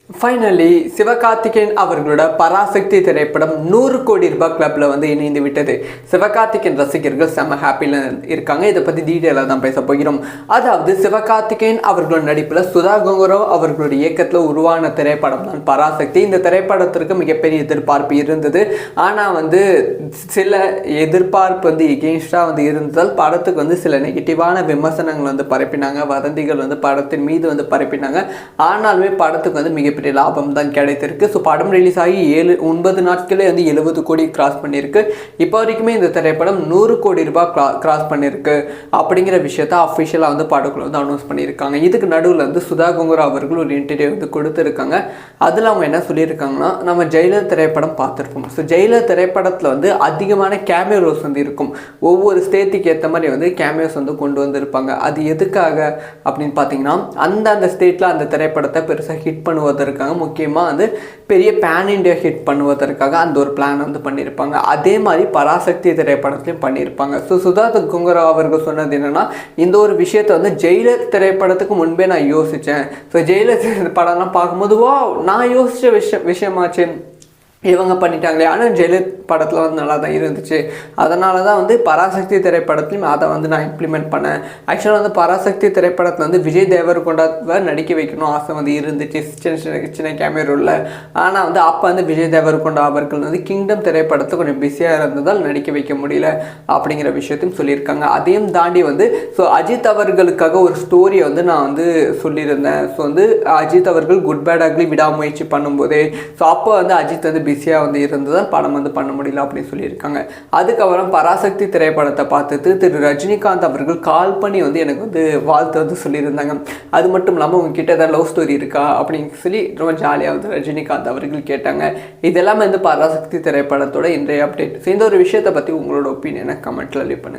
Finally Sivakarthikeyan அவர்களோட பராசக்தி திரைப்படம் 100 கோடி ரூபாய் கிளப்ல இணைந்து விட்டது. சிவகார்த்திகேயன் ரசிகர்கள் செம்ம ஹாப்பியில் இருக்காங்க. இதை பற்றி டீட்டெயிலாக தான் பேச போகிறோம். அதாவது சிவகார்த்திகேயன் அவர்களோட நடிப்பில் சுதா கங்குராவ் அவர்களுடைய இயக்கத்தில் உருவான திரைப்படம் தான் பராசக்தி. இந்த திரைப்படத்திற்கு மிகப்பெரிய எதிர்பார்ப்பு இருந்தது. ஆனால் சில எதிர்பார்ப்பு எகெயின்ஸ்டாக இருந்ததால் படத்துக்கு சில நெகட்டிவான விமர்சனங்கள் பரப்பினாங்க. வதந்திகள் படத்தின் மீது பரப்பினாங்க. ஆனாலுமே படத்துக்கு மிகப்பெரிய லாபம் தான் கிடைத்திருக்கு. ஸோ படம் ரிலீஸ் ஆகி 9 நாட்களே 70 கோடி கிராஸ் பண்ணியிருக்கு. இப்போ வரைக்குமே இந்த திரைப்படம் 100 கோடி ரூபாய் கிராஸ் பண்ணியிருக்கு அப்படிங்கிற விஷயத்த அஃபிஷியலாக படக்குள்ள அனௌன்ஸ் பண்ணியிருக்காங்க. இதுக்கு நடுவில் சுதா கங்குராவ் அவர்கள் ஒரு இன்டர்வியூ கொடுத்துருக்காங்க. அதில் அவங்க என்ன சொல்லியிருக்காங்கன்னா, நம்ம ஜெயிலர் திரைப்படம் பார்த்துருப்போம். ஸோ ஜெயிலர் திரைப்படத்தில் அதிகமான கேமியோஸ் இருக்கும். ஒவ்வொரு ஸ்டேட்டுக்கு ஏற்ற மாதிரி கேமியோஸ் கொண்டு வந்திருப்பாங்க. அது எதுக்காக அப்படின்னு பார்த்தீங்கன்னா, அந்த ஸ்டேட்டில் அந்த திரைப்படத்தை பெருசாக ஹிட் பண்ணுவதற்காக, முக்கியமாக பெரிய பேன் இண்டியா ஹிட் பண்ணுவதற்காக அந்த ஒரு பிளான் பண்ணியிருப்பாங்க. அதே மாதிரி பராசக்தி திரைப்படத்துலையும் பண்ணியிருப்பாங்க. ஸோ சுதா கங்குராவ் அவர்கள் சொன்னது என்னென்னா, இந்த ஒரு விஷயத்தை ஜெயிலர் திரைப்படத்துக்கு முன்பே நான் யோசித்தேன். ஸோ ஜெயிலர் படம்லாம் பார்க்கும்போது நான் யோசித்த விஷயமாச்சு, இவங்க பண்ணிட்டாங்களே. ஆனால் ஜெயலலிதா படத்தில் நல்லா தான் இருந்துச்சு. அதனால தான் பராசக்தி திரைப்படத்துலையும் அதை நான் இம்ப்ளிமெண்ட் பண்ணேன். ஆக்சுவலாக பராசக்தி திரைப்படத்தில் விஜய் தேவர்கொண்டாவை நடிக்க வைக்கணும் ஆசை இருந்துச்சு, சின்ன கேமரோவில். ஆனால் அப்போ விஜய் தேவர்கொண்டா அவர்கள் கிங்டம் திரைப்படத்தை கொஞ்சம் பிஸியாக இருந்ததால் நடிக்க வைக்க முடியல அப்படிங்கிற விஷயத்தையும் சொல்லியிருக்காங்க. அதையும் தாண்டி ஸோ அஜித் அவர்களுக்காக ஒரு ஸ்டோரியை நான் சொல்லியிருந்தேன். ஸோ அஜித் அவர்கள் குட் பேட் அக்லி விடாமுயற்சி பண்ணும்போதே ஸோ அப்போ அஜித் பிஸியாக இருந்ததால் படம் பண்ண முடியல அப்படின்னு சொல்லியிருக்காங்க. அதுக்கப்புறம் பராசக்தி திரைப்படத்தை பார்த்துட்டு திரு ரஜினிகாந்த் அவர்கள் கால் பண்ணி எனக்கு வாழ்த்து சொல்லியிருந்தாங்க. அது மட்டும் இல்லாமல் உங்ககிட்ட ஏதாவது லவ் ஸ்டோரி இருக்கா அப்படின்னு சொல்லி ரொம்ப ஜாலியாக ரஜினிகாந்த் அவர்கள் கேட்டாங்க. இதெல்லாம் பராசக்தி திரைப்படத்தோட இன்றைய அப்டேட். இந்த ஒரு விஷயத்தை பற்றி உங்களோட ஒப்பீனியனை கமெண்ட்டில் லீவ் பண்ணுங்கள்.